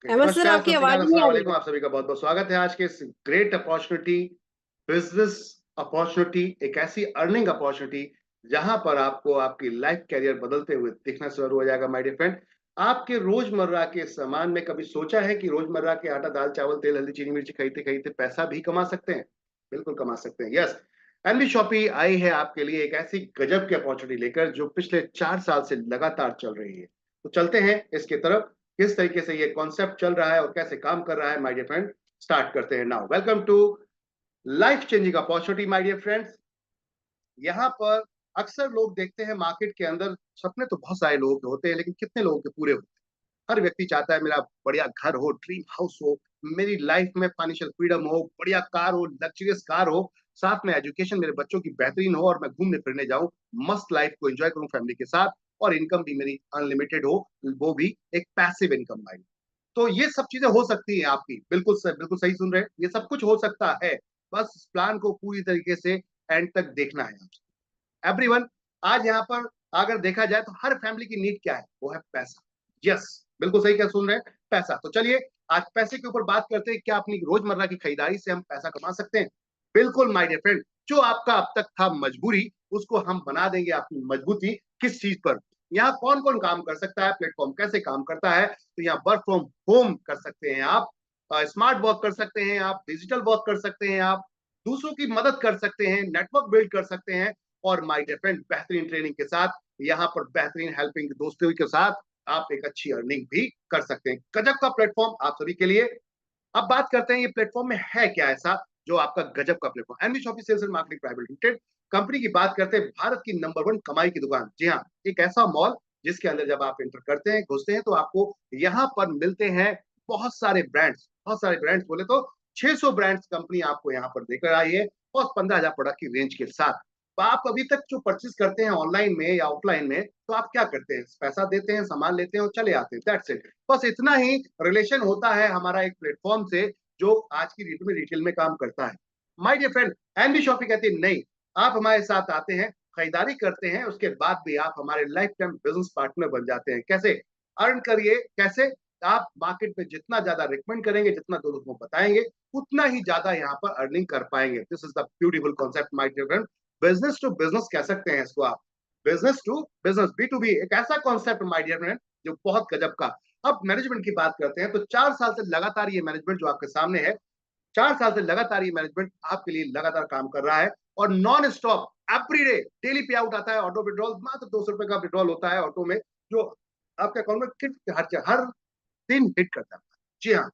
Okay, Ahmad sir, नमस्कार, आपकी सत श्री आवाज अकाल, नहीं अस्सलाम आ रही वालेकुम, है। आप सभी का बहुत-बहुत स्वागत है आज के इस ग्रेट अपॉर्च्युनिटी, बिज़नेस अपॉर्च्युनिटी, एक ऐसी अर्निंग अपॉर्च्युनिटी जहाँ पर आपको आपकी लाइफ कैरियर बदलते हुए दिखना शुरू हो जाएगा माय डियर फ्रेंड। आपके रोज़मर्रा के सामान में कभी सोचा है कि रोज़मर्रा के आटा, दाल, चावल, तेल, हल्दी, चीनी, मिर्ची खरीदते-खरीदते पैसा भी कमा सकते हैं? बिल्कुल कमा सकते हैं, यस। एनबी शॉपी आई है आपके लिए एक ऐसी गजब की अपॉर्च्युनिटी लेकर जो पिछले 4 साल से लगातार चल रही है। तो चलते हैं इसकी तरफ, किस तरीके से ये कॉन्सेप्ट चल रहा है और कैसे काम कर रहा है माय डियर फ्रेंड, स्टार्ट करते हैं now. Welcome to life changing opportunity my dear friends. यहाँ पर अक्सर लोग देखते हैं मार्केट के अंदर सपने तो बहुत सारे लोगों के होते हैं, लेकिन कितने लोगों के पूरे होते हैं? हर व्यक्ति चाहता है मेरा बढ़िया घर हो, ड्रीम हाउस हो, मेरी लाइफ में फाइनेंशियल फ्रीडम हो, बढ़िया कार हो, लग्जरियस कार हो, साथ में एजुकेशन मेरे बच्चों की बेहतरीन हो और मैं घूमने फिरने जाऊं, मस्त लाइफ को एंजॉय करूं फैमिली के साथ, और इनकम भी मेरी अनलिमिटेड हो, वो भी एक पैसिव इनकम लाइन। तो ये सब चीजें हो सकती हैं आपकी, बिल्कुल सही सुन रहे हैं, ये सब कुछ हो सकता है। बस इस प्लान को पूरी तरीके से एंड तक देखना है आपको। एवरीवन, आज यहाँ पर अगर देखा जाए तो हर फैमिली की नीड क्या है? वो है पैसा। यस, बिल्कुल सही क्या सुन रहे हैं, पैसा। तो चलिए आज पैसे के ऊपर बात करते हैं, क्या अपनी रोजमर्रा की खरीदारी से हम पैसा कमा सकते हैं? बिल्कुल माय डियर फ्रेंड, जो आपका अब तक था मजबूरी, उसको हम बना देंगे आपकी मजबूती। किस चीज पर? यहाँ कौन कौन काम कर सकता है, प्लेटफॉर्म कैसे काम करता है? तो यहाँ वर्क फ्रॉम होम कर सकते हैं आप, स्मार्ट वर्क कर सकते हैं आप, डिजिटल वर्क कर सकते हैं आप, दूसरों की मदद कर सकते हैं, नेटवर्क बिल्ड कर सकते हैं, और माय डियर फ्रेंड बेहतरीन ट्रेनिंग के साथ, यहाँ पर बेहतरीन हेल्पिंग दोस्तों के साथ आप एक अच्छी अर्निंग भी कर सकते हैं। गजब का प्लेटफॉर्म आप सभी के लिए। अब बात करते हैं ये प्लेटफॉर्म में है क्या ऐसा जो आपका गजब का platform. NB Shoppy sales and marketing private limited company की बात करते हैं, भारत की नंबर 1 कमाई की दुकान। जी हाँ, एक ऐसा मॉल जिसके अंदर जब आप एंटर करते हैं, घुसते हैं, तो आपको यहाँ पर मिलते हैं बहुत सारे ब्रांड्स बोले तो 600 ब्रांड्स कंपनी आपको यहाँ पर देकर आई है, और 15,000 प्रोडक्ट की रेंज के साथ। तो आप अभी तक जो परचेज करते हैं ऑनलाइन में या ऑफलाइन में, तो आप क्या करते हैं? पैसा देते हैं, सामान लेते हैं और चले आते हैं, दैट्स इट। बस इतना ही रिलेशन होता है हमारा एक प्लेटफॉर्म से जो आज की डेट में रिटेल में काम करता है। My dear friend, NB Shoppy कहती है नहीं, आप हमारे साथ आते हैं, खरीदारी करते हैं, उसके बाद भी आप हमारे लाइफ टाइम बिजनेस पार्टनर बन जाते हैं। कैसे अर्न करिए? कैसे? आप मार्केट में जितना ज्यादा रिकमेंड करेंगे, जितना दो लोगों को बताएंगे, उतना ही ज्यादा यहाँ पर अर्निंग कर पाएंगे। This is the beautiful concept my dear friend. Business to business कह सकते हैं इसको आप, business to business, B to B, एक ऐसा कॉन्सेप्ट माय डियर फ्रेंड जो बहुत गजब का। अब मैनेजमेंट की बात करते हैं, तो 4 साल से लगातार ये मैनेजमेंट जो आपके सामने है, 4 साल से लगातार ये मैनेजमेंट आपके लिए लगातार काम कर रहा है, और non stop every day daily पे आउट आता है। ऑटो विड्रॉल मात्र 200 रुपए का विड्रॉल होता है ऑटो में, जो आपके अकाउंट में हर दिन हिट करता है। जी हाँ,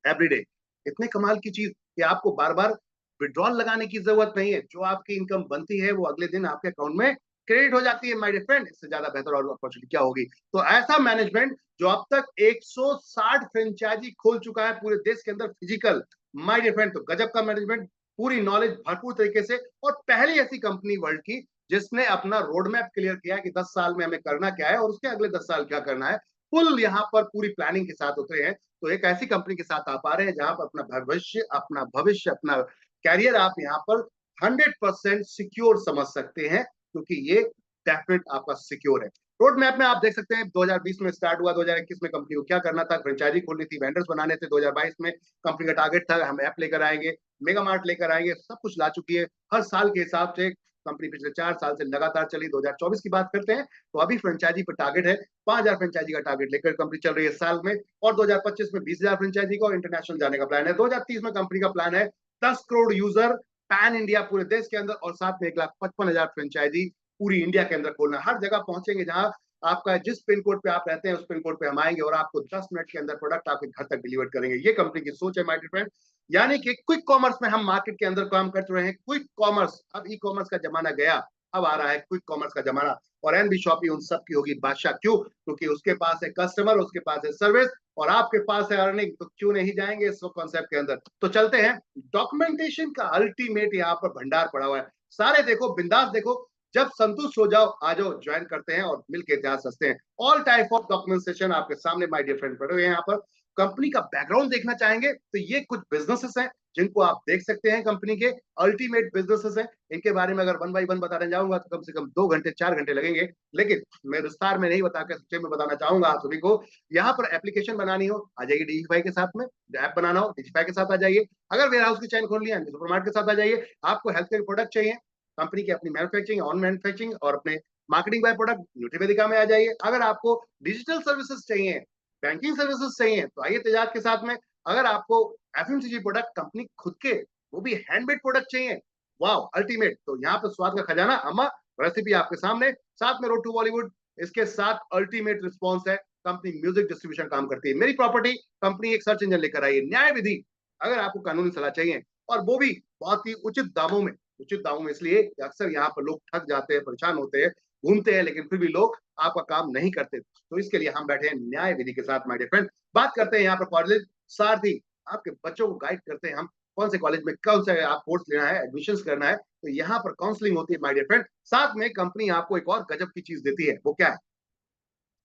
एवरी डे। इतने कमाल की चीज कि आपको बार बार विड्रॉल लगाने की जरूरत नहीं है, जो आपकी इनकम बनती है वो अगले दिन आपके अकाउंट में क्रेडिट हो जाती है। माय डियर फ्रेंड, इससे ज्यादा बेहतर और अपॉर्चुनिटी क्या होगी? तो ऐसा मैनेजमेंट जो अब तक 160 फ्रेंचाइजी खोल चुका है पूरे देश के अंदर फिजिकल। माय डियर फ्रेंड, तो गजब का मैनेजमेंट, पूरी नॉलेज भरपूर तरीके से, और पहली ऐसी कंपनी वर्ल्ड की जिसने अपना रोड मैप क्लियर किया कि 10 साल में हमें करना क्या है और उसके अगले 10 साल क्या करना है। फुल यहाँ पर पूरी प्लानिंग के साथ उतरे हैं। तो एक ऐसी कंपनी के साथ आप आ रहे हैं जहां पर अपना भविष्य, अपना कैरियर आप यहाँ पर 100% सिक्योर समझ सकते हैं, क्योंकि ये डेफिनेट आपका सिक्योर है। रोड मैप में आप देख सकते हैं 2020 में स्टार्ट हुआ, 2021 में कंपनी को क्या करना था, फ्रेंचाइजी खोलनी थी, वेंडर्स बनाने थे, 2022 में कंपनी का टारगेट था हम ऐप लेकर आएंगे, मेगा मार्ट लेकर आएंगे, सब कुछ ला चुकी है। हर साल के हिसाब से कंपनी पिछले 4 साल से लगातार चली। 2024 की बात करते हैं तो अभी फ्रेंचाइजी पर टारगेट है, 5,000 फ्रेंचाइजी का टारगेट लेकर कंपनी चल रही है साल में, और 2025 में 20,000 फ्रेंचाइजी का इंटरनेशनल जाने का प्लान है। 2030 में कंपनी का प्लान है 10 करोड़ यूजर पैन इंडिया पूरे देश के अंदर, और साथ में 1,55,000 फ्रेंचाइजी पूरी इंडिया के अंदर खोलना। हर जगह पहुंचेंगे जहां आपका जिस पिन कोड पे आप रहते हैं उस पिन कोड पे हम आएंगे और आपको 10 मिनट के अंदर प्रोडक्ट आपके घर तक डिलीवर करेंगे। ये कंपनी की सोच है माय डियर फ्रेंड। यानी कि क्विक कॉमर्स में हम मार्केट के अंदर काम कर रहे हैं। क्विक कॉमर्स, अब ई कॉमर्स का जमाना गया, अब आ रहा है क्विक कॉमर्स का जमाना, और एनबी शॉपी उन सब की होगी बादशाह। क्यों? क्योंकि उसके पास है कस्टमर, उसके पास है सर्विस, और आपके पास है अर्निंग। तो क्यों नहीं जाएंगे इस कॉन्सेप्ट के अंदर? तो चलते हैं। डॉक्यूमेंटेशन का अल्टीमेट यहाँ पर भंडार पड़ा हुआ है, सारे देखो, बिंदास देखो, जब संतुष्ट हो जाओ आ जाओ, ज्वाइन करते हैं और मिलकर इतिहास हंसते हैं। ऑल टाइप ऑफ डॉक्यूमेंटेशन आपके सामने माय डियर फ्रेंड पड़े हुए हैं। यहाँ पर कंपनी का बैकग्राउंड देखना चाहेंगे तो ये कुछ बिजनेसेस हैं जिनको आप देख सकते हैं कंपनी के अल्टीमेट बिजनेसेस हैं। इनके बारे में अगर वन बाय वन बताने जाऊंगा तो कम से कम 2 घंटे 4 घंटे लगेंगे, लेकिन मैं विस्तार में नहीं बताकर संक्षेप में बताना चाहूंगा आप सभी को। यहाँ पर एप्लीकेशन बनानी हो आ जाइए डिजिफाई के साथ में, ऐप बनाना हो डिजिफाई के साथ आ जाइए, अगर वेयर हाउस की चैन खोल लिया सुपरमार्केट के साथ आ जाइए, आपको हेल्थ केयर प्रोडक्ट चाहिए कंपनी की अपनी मैन्युफैक्चरिंग ऑन मैन्युफैक्चरिंग और अपने मार्केटिंग बाय प्रोडक्ट न्यूट्रीवेदिका में आ जाइए, अगर आपको डिजिटल सर्विसेज चाहिए बैंकिंग सर्विसेज चाहिए तो आइए तेजाब के साथ में, अगर आपको एफएमसीजी प्रोडक्ट कंपनी खुद के वो भी हैंडमेड प्रोडक्ट चाहिए, वाओ अल्टीमेट, तो यहाँ पे स्वाद का खजाना अम्मा रेसिपी आपके सामने, साथ में रोड टू बॉलीवुड, इसके साथ अल्टीमेट रिस्पॉन्स है, कंपनी म्यूजिक डिस्ट्रीब्यूशन काम करती है, मेरी प्रॉपर्टी कंपनी एक सर्च इंजन लेकर आई है, न्याय विधि अगर आपको कानूनी सलाह चाहिए और वो भी बहुत ही उचित दामों में, उचित दामों में इसलिए अक्सर यहाँ पर लोग ठग जाते हैं परेशान होते हैं घूमते हैं लेकिन फिर भी लोग आपका काम नहीं करते, तो इसके लिए हम बैठे हैं न्याय विधि के साथ माय डियर फ्रेंड। बात करते हैं यहाँ पर कॉलेज सारथी, आपके बच्चों को गाइड करते हैं हम कौन से कॉलेज में कौन सा आप कोर्स लेना है एडमिशन करना है, तो यहाँ पर काउंसलिंग होती है माय डियर फ्रेंड, साथ में कंपनी आपको एक और गजब की चीज देती है, वो क्या है,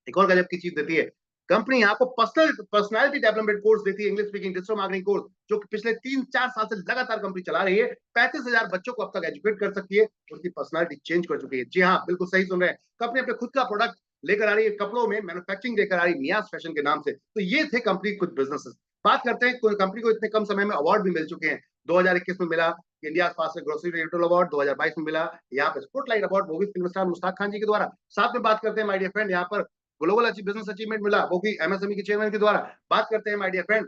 एक और गजब की चीज देती है कंपनी आपको पर्सनालिटी डेवलपमेंट कोर्स देती है, English speaking digital marketing course जो कि पिछले 3-4 साल से लगातार कंपनी चला रही है, 35,000 बच्चों को अब तक एजुकेट कर सकती है, उनकी पर्सनालिटी चेंज कर चुकी है। जी हाँ बिल्कुल सही सुन रहे हैं, कंपनी अपने खुद का प्रोडक्ट लेकर आ रही है, कपड़ों में मैन्युफैक्चरिंग लेकर आ रही है नियाज फैशन के नाम से, तो ये थे कंपनी कुछ बिजनेसेस। बात करते हैं कंपनी को इतने कम समय में अवार्ड भी मिल चुके हैं, 2021 में मिला India fastest grocery retail award, 2022 में मिला यहाँ पे स्पॉटलाइट अवार्ड वो भी फिल्म स्टार मुश्ताक खान जी के द्वारा, साथ में बात करते हैं माय डियर फ्रेंड यहाँ पर ग्लोबल बिजनेस अचीवमेंट मिला वो भी एमएसएमई के चेयरमैन के द्वारा, बात करते हैं my dear friend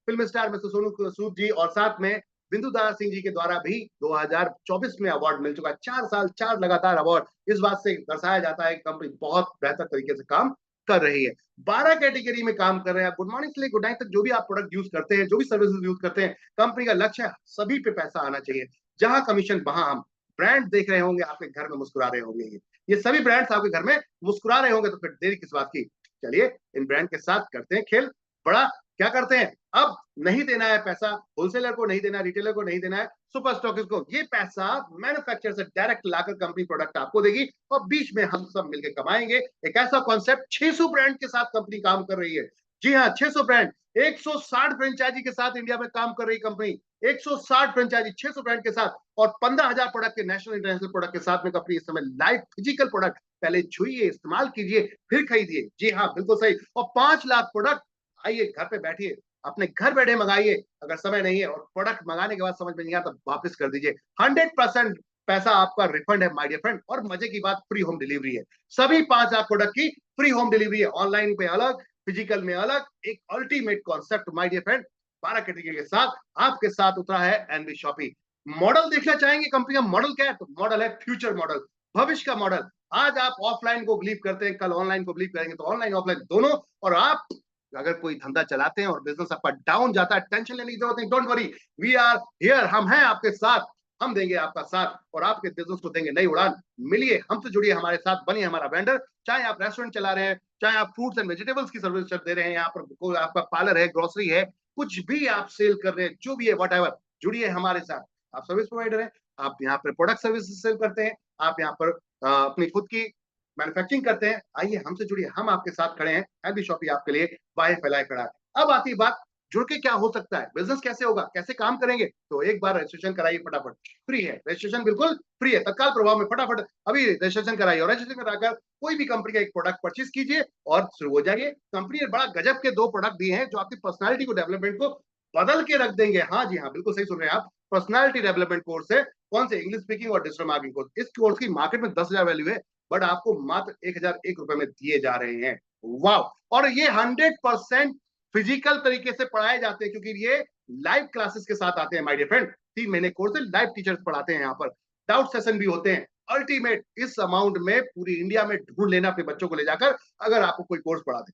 film star mister Sonu Sood ji और साथ में बिंदु दारा सिंह जी के द्वारा भी 2024 में अवार्ड मिल चुका है, 4 साल 4 लगातार अवार्ड, इस बात से दर्शाया जाता है कि कंपनी बहुत बेहतर तरीके से काम कर रही है, 12 कैटेगरी में काम कर रहे हैं, गुड मॉर्निंग से लेकर गुड नाइट तक जो भी आप प्रोडक्ट यूज करते हैं जो भी सर्विसेज यूज करते हैं, कंपनी का लक्ष्य है सभी पे पैसा आना चाहिए, जहां कमीशन वहां हम, ब्रांड देख रहे होंगे आपके घर में मुस्कुरा रहे होंगे, ये सभी ब्रांड्स आपके घर में मुस्कुरा रहे होंगे, तो फिर देरी किस बात की, चलिए इन ब्रांड के साथ करते हैं खेल बड़ा, क्या करते हैं अब नहीं देना है पैसा होलसेलर को, नहीं देना है रिटेलर को, नहीं देना है सुपर स्टॉकिस्ट को, ये पैसा मैन्युफैक्चरर से डायरेक्ट लाकर कंपनी प्रोडक्ट आपको देगी और बीच में हम सब मिलकर कमाएंगे, एक ऐसा कॉन्सेप्ट 600 ब्रांड के साथ कंपनी काम कर रही है, जी हाँ 600 ब्रांड, 160 फ्रेंचाइजी के साथ इंडिया में काम कर रही कंपनी, 160 फ्रेंचाइजी 600 ब्रांड के साथ और 15,000 प्रोडक्ट के नेशनल इंटरनेशनल प्रोडक्ट के साथ में कंपनी इस समय लाइव फिजिकल प्रोडक्ट पहले छुइए इस्तेमाल कीजिए फिर खरीदिए, जी हाँ बिल्कुल सही, और 5 लाख प्रोडक्ट आइए घर पे बैठिए अपने घर बैठे मंगाइए, अगर समय नहीं है और प्रोडक्ट मंगाने के बाद समझ में नहीं आता वापस कर दीजिए, 100% पैसा आपका रिफंड है माय डियर फ्रेंड, और मजे की बात फ्री होम डिलीवरी है, सभी 5 लाख प्रोडक्ट की फ्री होम डिलीवरी है, ऑनलाइन पे अलग फिजिकल में अलग, एक ultimate concept my dear friend, 12 category के साथ आपके साथ उतरा है एनबी शॉपी। मॉडल देखना चाहेंगे कंपनी का मॉडल क्या है, तो मॉडल है फ्यूचर मॉडल, भविष्य का मॉडल, आज आप ऑफलाइन को बिलीव करते हैं कल ऑनलाइन को बिलीव करेंगे, तो ऑनलाइन ऑफलाइन दोनों, और आप अगर कोई धंधा चलाते हैं और बिजनेस आपका डाउन जाता है टेंशन लेने की जरूरत नहीं, don't worry we are here, हम हैं आपके साथ, हम देंगे आपका साथ और आपके बिजनेस को देंगे नई उड़ान, मिलिए हमसे जुड़िए हमारे साथ, बनिए हमारा वेंडर, चाहे आप रेस्टोरेंट चला रहे हैं, चाहे आप फ्रूट्स एंड वेजिटेबल्स की सर्विस दे रहे हैं, यहाँ पर कोई आपका पार्लर है ग्रोसरी है, कुछ भी आप सेल कर रहे हैं जो भी है वट एवर, जुड़िए हमारे साथ, आप सर्विस प्रोवाइडर हैं, आप यहाँ पर प्रोडक्ट सर्विस सेल करते हैं, आप यहाँ पर अपनी खुद की मैन्युफैक्चरिंग करते हैं, आइए हमसे जुड़िए, हम आपके साथ खड़े हैं, एलबी शॉपी आपके लिए बाएं फैलाए खड़ा है। अब आती बात जुड़ के क्या हो सकता है, बिजनेस कैसे होगा, कैसे काम करेंगे, तो एक बार रजिस्ट्रेशन कराइए फटाफट, फ्री है रजिस्ट्रेशन, बिल्कुल फ्री है, तत्काल प्रभाव में फटाफट अभी रजिस्ट्रेशन कराइए और रजिस्ट्रेशन कराकर कोई भी कंपनी का एक प्रोडक्ट परचेज कीजिए और शुरू हो जाइए, कंपनी ने बड़ा गजब के 2 प्रोडक्ट दिए हैं जो आपकी पर्सनालिटी को डेवलपमेंट को बदल के रख देंगे, हाँ जी हाँ बिल्कुल सही सुन रहे हैं आप, पर्सनालिटी डेवलपमेंट कोर्स है, कौन से इंग्लिश स्पीकिंग और डिजिटल मार्केटिंग कोर्स, इस कोर्स की मार्केट में 10,000 वैल्यू है, बट आपको मात्र 1,001 रुपए में दिए जा रहे हैं, वाह, और ये 100% फिजिकल तरीके से पढ़ाए जाते हैं क्योंकि ये लाइव क्लासेस के साथ आते हैं माय डियर फ्रेंड, 3 महीने कोर्स है, लाइव टीचर्स पढ़ाते हैं यहाँ पर, डाउट सेशन भी होते हैं, अल्टीमेट इस अमाउंट में पूरी इंडिया में ढूंढ लेना अपने बच्चों को ले जाकर, अगर आपको कोई कोर्स पढ़ा दे,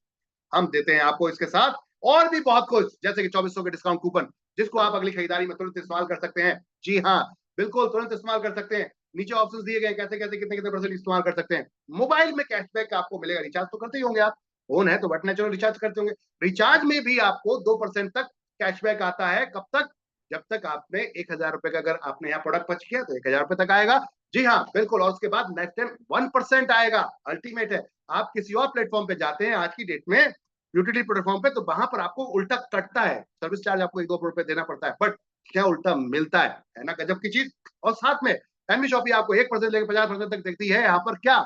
हम देते हैं आपको इसके साथ और भी बहुत कुछ, जैसे कि 2400 के डिस्काउंट कूपन जिसको आप अगली खरीदारी में तुरंत इस्तेमाल कर सकते हैं, जी हाँ बिल्कुल तुरंत इस्तेमाल कर सकते हैं, नीचे ऑप्शंस दिए गए कैसे कैसे कितने कितने परसेंट इस्तेमाल कर सकते हैं, मोबाइल में कैशबैक आपको मिलेगा, रिचार्ज तो करते ही होंगे आप, फोन है तो बट नेचुरल रिचार्ज करते होंगे, रिचार्ज में भी आपको 2% तक कैशबैक आता है, कब तक, जब तक आपने 1,000 रुपए का अगर आपने यहाँ प्रोडक्ट परचेज किया तो 1,000 रुपए तक आएगा, जी हाँ बिल्कुल, और उसके बाद नेक्स्ट टाइम 1% आएगा, अल्टीमेट है, आप किसी और प्लेटफॉर्म पे जाते हैं आज की डेट में यूटिलिटी प्लेटफॉर्म पे, तो वहां पर आपको उल्टा कटता है, सर्विस चार्ज आपको 1-2 रुपए देना पड़ता है, बट क्या उल्टा मिलता है ना गजब की चीज। और साथ में एनबी शॉपी आपको 1% लेकर 50% तक देखती है यहाँ पर क्या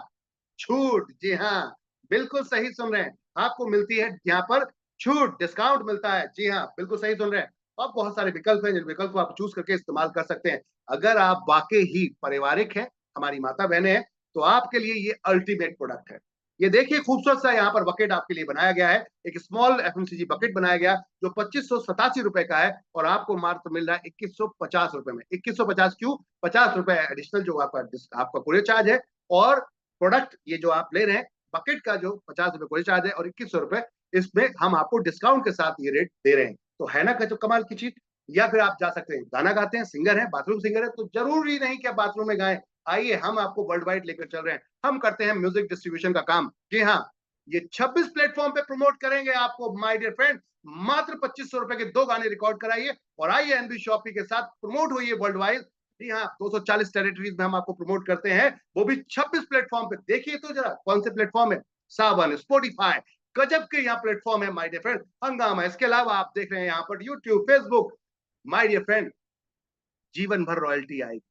छूट। जी हाँ, बिल्कुल सही सुन रहे हैं, आपको मिलती है यहाँ पर छूट, डिस्काउंट मिलता है। जी हाँ, बिल्कुल सही सुन रहे हैं। और बहुत सारे विकल्प हैं, जिन विकल्प को आप चूज करके इस्तेमाल कर सकते हैं। अगर आप वाकई ही पारिवारिक हैं, हमारी माता बहनें हैं, तो आपके लिए ये अल्टीमेट प्रोडक्ट है। ये देखिए खूबसूरत सा यहाँ पर बकेट आपके लिए बनाया गया है, एक स्मॉल एफएमसीजी बकेट बनाया गया जो 2587 रुपए का है, और आपको मात्र मिल रहा है 2150 रुपए में। 2150 क्यों? 50 रुपए एडिशनल जो आपका कुरियर चार्ज है, और प्रोडक्ट ये जो आप ले रहे हैं बकेट का जो 50 रुपए कुरियर चार्ज है, और 2100 रुपए इसमें हम आपको डिस्काउंट के साथ ये रेट दे रहे हैं। तो है ना कमाल की चीज। या फिर आप जा सकते हैं, गाना गाते हैं, सिंगर है, बाथरूम सिंगर है, तो जरूरी नहीं कि आप बाथरूम में गाएं। आइए हम आपको वर्ल्ड वाइड लेकर चल रहे हैं, हम करते हैं म्यूजिक डिस्ट्रीब्यूशन का काम। जी हाँ, ये 26 प्लेटफॉर्म पे प्रमोट करेंगे आपको माय डियर फ्रेंड। मात्र 2500 रुपए के 2 गाने रिकॉर्ड कराइए और आइए एनबी शॉपी के साथ प्रमोट होइए वर्ल्ड वाइड। जी हाँ, 240 टेरिटरीज में हम आपको प्रमोट करते हैं, वो भी 26 प्लेटफॉर्म पे। देखिए तो जरा कौन से प्लेटफॉर्म है, सावन, स्पॉटिफाई, गजब के यहाँ प्लेटफॉर्म है माय डियर फ्रेंड, हंगामा। इसके अलावा आप देख रहे हैं यहाँ पर YouTube, Facebook. My dear friend, जीवन भर रॉयल्टी आएगी।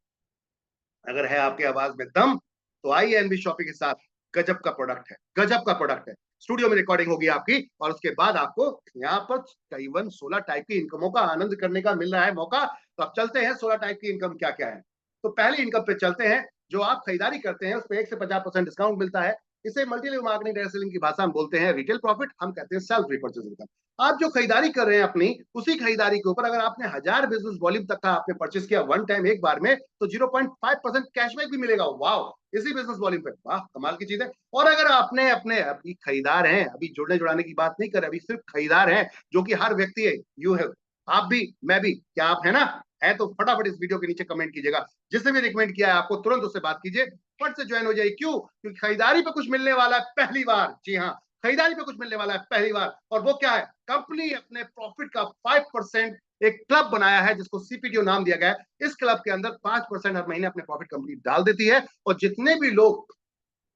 अगर है आपके आवाज में दम, तो आइए एनबी शॉपी के साथ। गजब का प्रोडक्ट है, गजब का प्रोडक्ट है। स्टूडियो में रिकॉर्डिंग होगी आपकी, और उसके बाद आपको यहाँ पर करीबन 16 टाइप की इनकमों का आनंद करने का मिल रहा है मौका। तो अब चलते हैं 16 टाइप की इनकम क्या क्या है। तो पहली इनकम पे चलते हैं, जो आप खरीदारी करते हैं उस पर 1 से 50% डिस्काउंट मिलता है। इसे multi level marketing direct selling की भाषा में बोलते हैं रिटेल प्रॉफिट, हम कहते हैं सेल्फ रिपर्चेज इनकम। आप जो खरीदारी कर रहे हैं अपनी, उसी खरीदारी के ऊपर अगर आपने 1000 बिजनेस वॉल्यूम तक का आपने परचेस किया वन टाइम एक बार में, तो 0.5% कैशबैक भी मिलेगा। वाह, इसी बिजनेस वॉल्यूम पे, वाह कमाल की चीज है। और अगर आपने अपने अभी खरीदार हैं, अभी जुड़ने जुड़ाने की बात नहीं कर रहे, अभी सिर्फ खरीदार हैं, जो कि हर व्यक्ति है, यू है, आप भी, मैं भी, क्या आप है ना? है तो फटाफट इस वीडियो के नीचे कमेंट कीजिएगा। जिसने भी रिकमेंड किया है आपको तुरंत उससे बात कीजिए, फट से ज्वाइन हो जाइए। क्यों? क्योंकि खरीदारी पे कुछ मिलने वाला है पहली बार। जी हाँ, खरीदारी पे कुछ मिलने वाला है पहली बार। और वो क्या है? कंपनी अपने प्रॉफिट का 5% एक क्लब बनाया है, जिसको सीपीटीओ नाम दिया गया है। इस क्लब के अंदर 5% हर महीने अपने प्रॉफिट कंपनी डाल देती है, और जितने भी लोग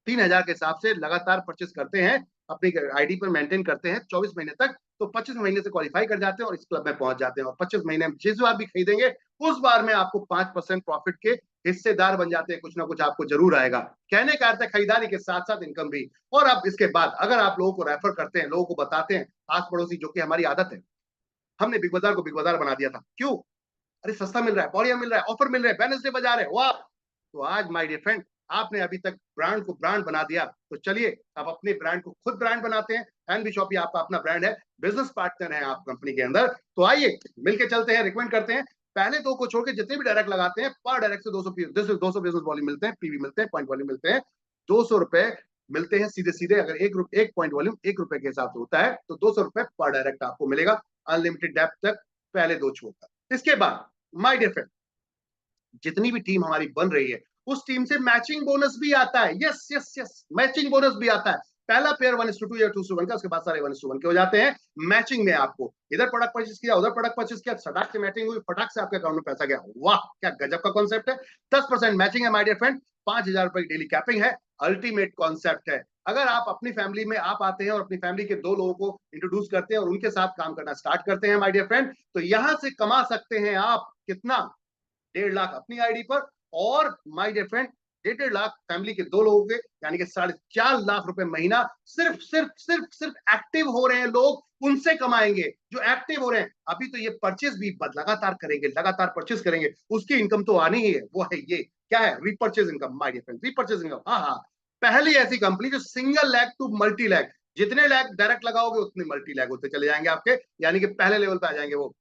3000 के हिसाब से लगातार परचेस करते हैं, अपनी आईडी पर मेंटेन करते हैं 24 महीने तक, तो 25 महीने से क्वालिफाई कर जाते हैं और इस क्लब में पहुंच जाते हैं। और 25 महीने में जिस बार भी खरीदेंगे, उस बार में आपको 5% प्रॉफिट के हिस्सेदार बन जाते हैं। कुछ ना कुछ आपको जरूर आएगा। कहने का अर्थ है खरीदारी के साथ साथ इनकम भी। और अब इसके बाद अगर आप लोगों को रेफर करते हैं, लोगों को बताते हैं, आस पड़ोसी, जो कि हमारी आदत है, हमने बिग बाजार को बिग बाजार बना दिया था। क्यों? अरे सस्ता मिल रहा है, बढ़िया मिल रहा है, ऑफर मिल रहा है, वेडनेसडे बाजार है, वाह। तो आज माय डियर फ्रेंड, आपने अभी तक ब्रांड को ब्रांड बना दिया, तो चलिए आप अपने ब्रांड को खुद ब्रांड बनाते हैं। एनबी शॉपी आपका अपना ब्रांड है, बिजनेस पार्टनर है आप कंपनी के अंदर। तो आइए मिलके चलते हैं, रिकमेंड करते हैं। पहले दो को छोड़ के जितने भी डायरेक्ट लगाते हैं, पर डायरेक्ट से 200 बिजनेस वॉल्यूम मिलते हैं, पीवी मिलते हैं, पॉइंट वॉल्यूम मिलते हैं। 200 रुपए मिलते हैं सीधे सीधे। अगर एक पॉइंट वॉल्यूम 1 रुपए के हिसाब से होता है, तो 200 रुपए पर डायरेक्ट आपको मिलेगा, अनलिमिटेड डेप्थ तक, पहले दो छोड़कर। इसके बाद माय डियर फ्रेंड, जितनी भी टीम हमारी बन रही है, उस टीम से मैचिंग बोनस भी आता है। Yes yes yes, matching bonus भी आता है। पहला पेयर 1:2 या 2:1 का, उसके बाद सारे 1:1 के हो जाते हैं। मैचिंग में आपको इधर प्रोडक्ट परचेज किया, उधर प्रोडक्ट परचेज किया, सटाक से मैचिंग हुई, फटाक से आपके अकाउंट में पैसा गया। वाह, क्या गजब का कॉन्सेप्ट है। 10% मैचिंग है माय डियर फ्रेंड, 5000 रुपए की डेली कैपिंग है। अल्टीमेट कॉन्सेप्ट है। अगर आप अपनी फैमिली में आप आते हैं और अपनी फैमिली के 2 लोगों को इंट्रोड्यूस करते हैं और उनके साथ काम करना स्टार्ट करते हैं माय डियर फ्रेंड, तो यहां से कमा सकते हैं आप कितना? 1.5 लाख अपनी आईडी पर, और my dear friend 1.5 lakh family के 2 लोगों के, यानी कि 4.5 लाख रुपए महीना। सिर्फ सिर्फ सिर्फ सिर्फ एक्टिव हो रहे हैं लोग, उनसे कमाएंगे जो एक्टिव हो रहे हैं। अभी तो ये परचेज भी लगातार करेंगे, लगातार परचेज करेंगे, उसकी इनकम तो आनी ही है। वो है ये, क्या है? Repurchase income my dear friend, repurchase income. हाँ हाँ, पहली ऐसी कंपनी जो single leg to multi leg, जितने लैग डायरेक्ट लगाओगे उतने मल्टी लैग होते चले जाएंगे आपके, यानी कि पहले लेवल पे आ जाएंगे वो।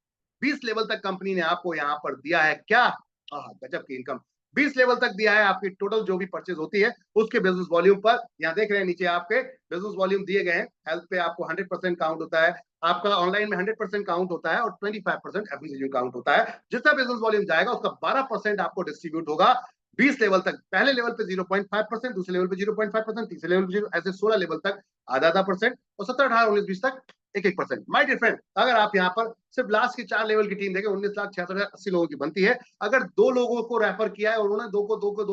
20 लेवल तक कंपनी ने आपको यहाँ पर दिया है क्या? गजब की इनकम। 20 लेवल तक दिया है आपकी टोटल जो भी परचेज होती है उसके बिजनेस वॉल्यूम पर। यहाँ देख रहे हैं नीचे आपके बिजनेस वॉल्यूम दिए गए हैं। हेल्थ पे आपको 100% काउंट होता है, आपका ऑनलाइन में 100% काउंट होता है, और 25% एफएमसीजी काउंट होता है। जितना बिजनेस वॉल्यूम जाएगा उसका 12% आपको डिस्ट्रीब्यूट होगा 20 लेवल तक। पहले लेवल पे 0.5%, दूसरे लेवल पे 0.5%, तीसरे लेवल पे 0, ऐसे 16 लेवल तक आधा आधा परसेंट, और 17, 18, 19, 20 तक 1-1%। माय डियर फ्रेंड, अगर आप यहाँ पर सिर्फ लास्ट के 4 लेवल की टीम देखें, 19,66,80 लोगों की बनती है। अगर 2 लोगों को रेफर किया है और उन्होंने दो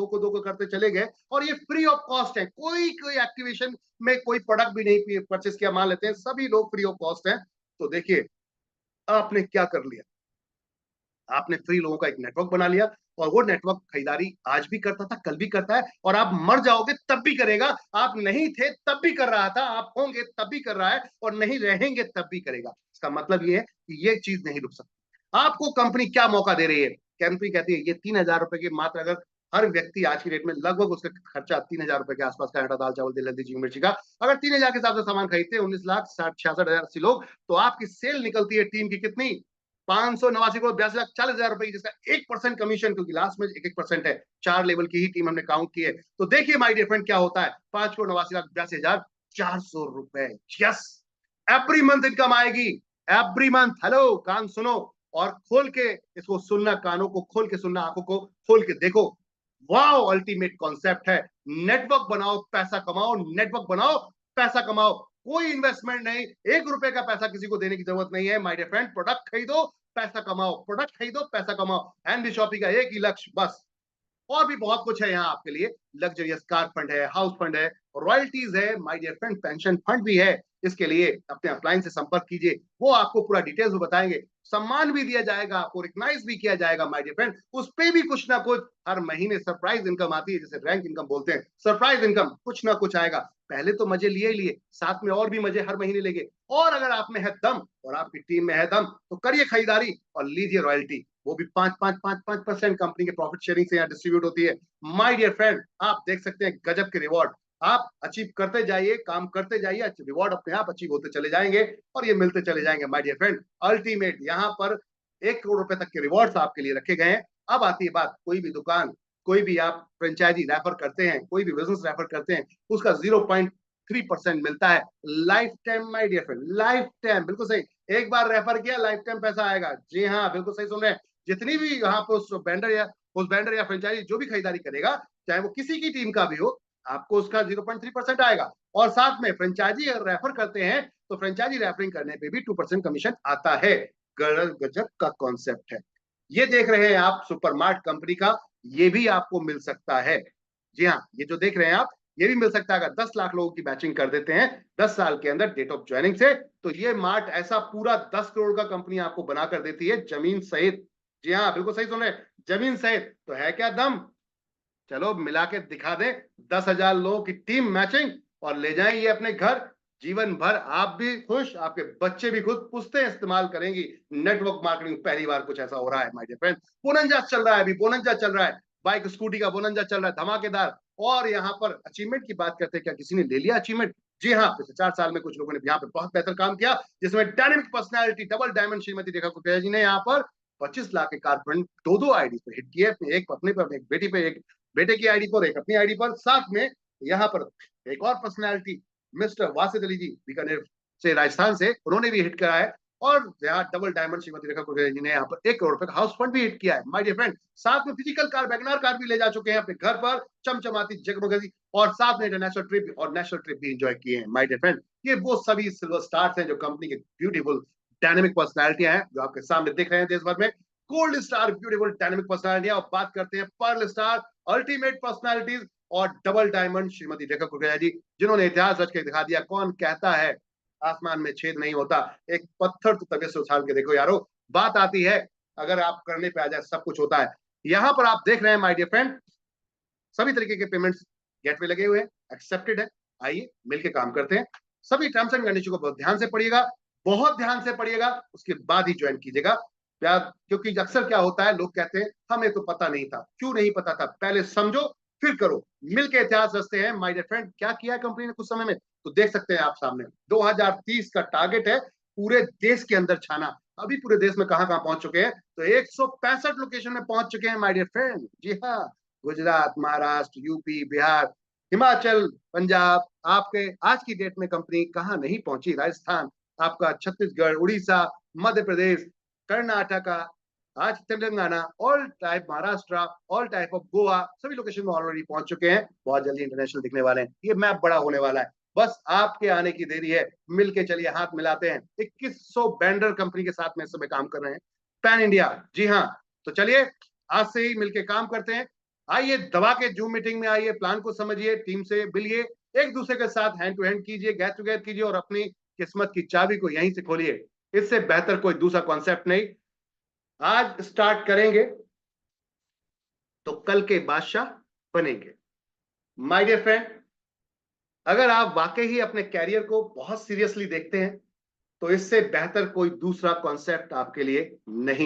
को करते चले गए, और ये फ्री ऑफ कॉस्ट है, कोई एक्टिवेशन में कोई प्रोडक्ट भी नहीं परचेस किया, मान लेते हैं सभी लोग फ्री ऑफ कॉस्ट हैं, तो देखिए आपने क्या कर लिया। आपने फ्री लोगों का एक नेटवर्क बना लिया और वो नेटवर्क खरीदारी आज भी करता था, कल भी करता है और आप मर जाओगे तब भी करेगा। आप नहीं थे तब भी कर रहा था, आप होंगे तब भी कर रहा है और नहीं रहेंगे तब भी करेगा। इसका मतलब ये है कि ये चीज नहीं रुक सकती। आपको कंपनी क्या मौका दे रही है? कंपनी कहती है ये 3,000 रुपए की मात्र, अगर हर व्यक्ति आज की डेट में लगभग उसका खर्चा 3,000 रुपए के आसपास का है, दाल चावल तेल हल्दी चीनी मिर्ची का, अगर 3,000 के हिसाब से सामान खरीदते हैं 19,60,66,080 लोग, तो आपकी सेल निकलती है टीम की कितनी? 589 करोड़ 82,40,000 रुपए की, जिसका 1% कमीशन, क्योंकि लास्ट में 1-1% है, 4 लेवल की ही टीम हमने काउंट की है। तो देखिए माय डियर फ्रेंड क्या होता है, 5,89,82,400 रुपए। यस, एवरी मंथ इनकम आएगी, एवरी मंथ। हेलो, कान सुनो और खोल के इसको सुनना, कानों को खोल के सुनना, आंखों को खोल के देखो। वाओ, अल्टीमेट कॉन्सेप्ट है। नेटवर्क बनाओ, पैसा कमाओ, नेटवर्क बनाओ, पैसा कमाओ। कोई इन्वेस्टमेंट नहीं, 1 रुपए का पैसा किसी को देने की जरूरत नहीं है माय डियर फ्रेंड। प्रोडक्ट खरीदो, पैसा कमाओ, प्रोडक्ट खरीदो, पैसा कमाओ। एनबी शॉपी का एक ही लक्ष्य, बस। और भी बहुत कुछ है यहाँ आपके लिए, लग्जरियस कार फंड है, हाउस फंड है, रॉयल्टीज है my dear friend, pension fund भी है। इसके लिए अपने अपलाइन से संपर्क कीजिए, वो आपको पूरा डिटेल्स में बताएंगे। सम्मान भी दिया जाएगा, आपको रिकग्नाइज भी किया जाएगा माय डियर फ्रेंड। उस पे भी कुछ ना कुछ हर महीने सरप्राइज इनकम आती है, जिसे रैंक इनकम बोलते हैं। सरप्राइज इनकम कुछ ना कुछ आएगा। पहले तो मजे लिए ही लिए, साथ में और भी मजे हर महीने लेंगे। और अगर आप में है दम और आपकी टीम में है दम, तो करिए खरीदारी और लीजिए रॉयल्टी, वो भी 5-5-5-5% कंपनी के प्रॉफिट शेयरिंग से यहाँ डिस्ट्रीब्यूट होती है। माय डियर फ्रेंड, आप देख सकते हैं गजब के रिवॉर्ड। आप अचीव करते जाइए, काम करते जाइए, रिवॉर्ड अपने आप अचीव होते चले जाएंगे और ये मिलते चले जाएंगे माय डियर फ्रेंड। अल्टीमेट यहाँ पर 1 करोड़ रुपए तक के रिवॉर्ड्स आपके लिए रखे गए हैं। अब आती है बात, कोई भी दुकान, कोई भी आप फ्रेंचाइजी रेफर करते हैं, कोई भी बिजनेस रेफर करते हैं, उसका 0.3% मिलता है life time my dear friend, life time. बिल्कुल सही, एक बार रेफर किया, लाइफ टाइम पैसा आएगा। जी हाँ, बिल्कुल सही सुन रहे हैं। जितनी भी यहाँ पर उस वेंडर या फ्रेंचाइजी जो भी खरीदारी करेगा, चाहे वो किसी की टीम का भी हो, आपको उसका 0.3% आएगा। और साथ में फ्रेंचाइजी अगर रेफर करते हैं, तो फ्रेंचाइजी रेफरिंग करने पे भी 2% कमीशन आता है। गजब का कॉन्सेप्ट है। ये देख रहे हैं आप सुपरमार्ट कंपनी का, ये भी आपको मिल सकता है। जी हाँ, ये जो देख रहे हैं आप, ये भी मिल सकता है। अगर 10 लाख लोगों की बैचिंग कर देते हैं 10 साल के अंदर डेट ऑफ ज्वाइनिंग से, तो ये मार्ट ऐसा पूरा 10 करोड़ का कंपनी आपको बना कर देती है, जमीन सहित। जी हाँ, बिल्कुल सही सुन रहे हैं, जमीन सहित। तो है क्या दम? चलो मिला के दिखा दें। 10,000 लोगों की टीम मैचिंग और ले जाएं ये अपने घर। जीवन भर आप भी खुश, आपके बच्चे भी खुश, पुश्तें इस्तेमाल करेंगी। नेटवर्क मार्केटिंग पहली बार कुछ ऐसा हो रहा है माय डियर फ्रेंड। बोनंजा चल रहा है, अभी बोनंजा चल रहा है, बाइक स्कूटी का बोनंजा चल रहा है, धमाकेदार। और यहाँ पर अचीवमेंट की बात करते हैं, क्या किसी ने ले लिया अचीवमेंट? जी हाँ, पिछले 4 साल में कुछ लोगों ने यहाँ पे बहुत बेहतर काम किया, जिसमें dynamic personality double diamond Shrimati Rekha Kukreja ji ने यहाँ पर 25 लाख के कार फंड 2-2 आईडी पे हिट किए, एक पत्नी पर, एक बेटी पे, एक बेटे की आईडी पर, एक अपनी आईडी पर। साथ में यहाँ पर एक और पर्सनैलिटी, मिस्टर वासिद अली जी, बीकानेर से, राजस्थान से, उन्होंने भी हिट करा है। और यहाँ डबल डायमंड श्रीमती रेखा कुकरेजा जी ने यहाँ पर 1 करोड़ रुपए का हाउस फंड भी हिट किया है माय डियर फ्रेंड। साथ में फिजिकल कार, वैगनार कार भी ले जा चुके हैं अपने घर पर, चमचमाती जगमगती। और साथ में इंटरनेशनल ट्रिप और नेशनल ट्रिप भी एंजॉय किए हैं माय डियर फ्रेंड। ये वो सभी सिल्वर स्टार्स हैं जो कंपनी के ब्यूटीफुल डायनेमिक पर्सनैलिटियां हैं, जो आपके सामने दिख रहे हैं देश भर में। गोल्ड स्टार ब्यूटीफुल डायनेमिक पर्सनैलिटियां। और बात करते हैं पर्ल स्टार अल्टीमेट पर्सनैलिटीज और डबल डायमंड श्रीमती रेखा कुकरेजा जी, जिन्होंने इतिहास रच के दिखा दिया। कौन कहता है आसमान में छेद नहीं होता? एक पत्थर तो तबीयत से उछाल के देखो यारो। बात आती है, अगर आप करने पे आ जाए सब कुछ होता है। यहाँ पर आप देख रहे हैं माय डियर फ्रेंड, सभी तरीके के पेमेंट्स गेटवे लगे हुए हैं, एक्सेप्टेड है। आइए मिलके काम करते हैं। सभी टर्म्स एंड कंडीशन को बहुत ध्यान से पढ़िएगा, बहुत ध्यान से पढ़िएगा, उसके बाद ही ज्वाइन कीजिएगा। क्योंकि अक्सर क्या होता है, लोग कहते हैं हमें तो पता नहीं था। क्यों नहीं पता था? पहले समझो फिर करो। मिलके इतिहास रचते हैं माय डियर फ्रेंड। क्या किया है कंपनी ने कुछ समय में, तो देख सकते हैं आप सामने। 2030 का टारगेट है पूरे देश के अंदर छाना। अभी पूरे देश में कहां कहां पहुंच चुके हैं? तो 165 लोकेशन में पहुंच चुके हैं माय डियर फ्रेंड। जी हाँ, गुजरात, महाराष्ट्र, यूपी, बिहार, हिमाचल, पंजाब। आपके आज की डेट में कंपनी कहां नहीं पहुंची? राजस्थान, आपका छत्तीसगढ़, उड़ीसा, मध्य प्रदेश, कर्नाटका, आज Telangana, all type Maharashtra, all type of Goa, सभी लोकेशन में ऑलरेडी पहुंच चुके हैं। बहुत जल्दी इंटरनेशनल दिखने वाले हैं। ये मैप बड़ा होने वाला है, बस आपके आने की देरी है। मिलके चलिए, हाथ मिलाते हैं। 2100 बैंडर कंपनी के साथ में इस समय काम कर रहे हैं, पैन इंडिया। जी हाँ, तो चलिए आज से ही मिलके काम करते हैं। आइए दबा के जूम मीटिंग में आइए, प्लान को समझिए, टीम से मिलिए, एक दूसरे के साथ हैंड टू हैंड कीजिए, गेट टुगेदर कीजिए और अपनी किस्मत की चाबी को यहीं से खोलिए। इससे बेहतर कोई दूसरा कॉन्सेप्ट नहीं। आज स्टार्ट करेंगे तो कल के बादशाह बनेंगे। माय डियर फ्रेंड, अगर आप वाकई ही अपने कैरियर को बहुत सीरियसली देखते हैं तो इससे बेहतर कोई दूसरा कॉन्सेप्ट आपके लिए नहीं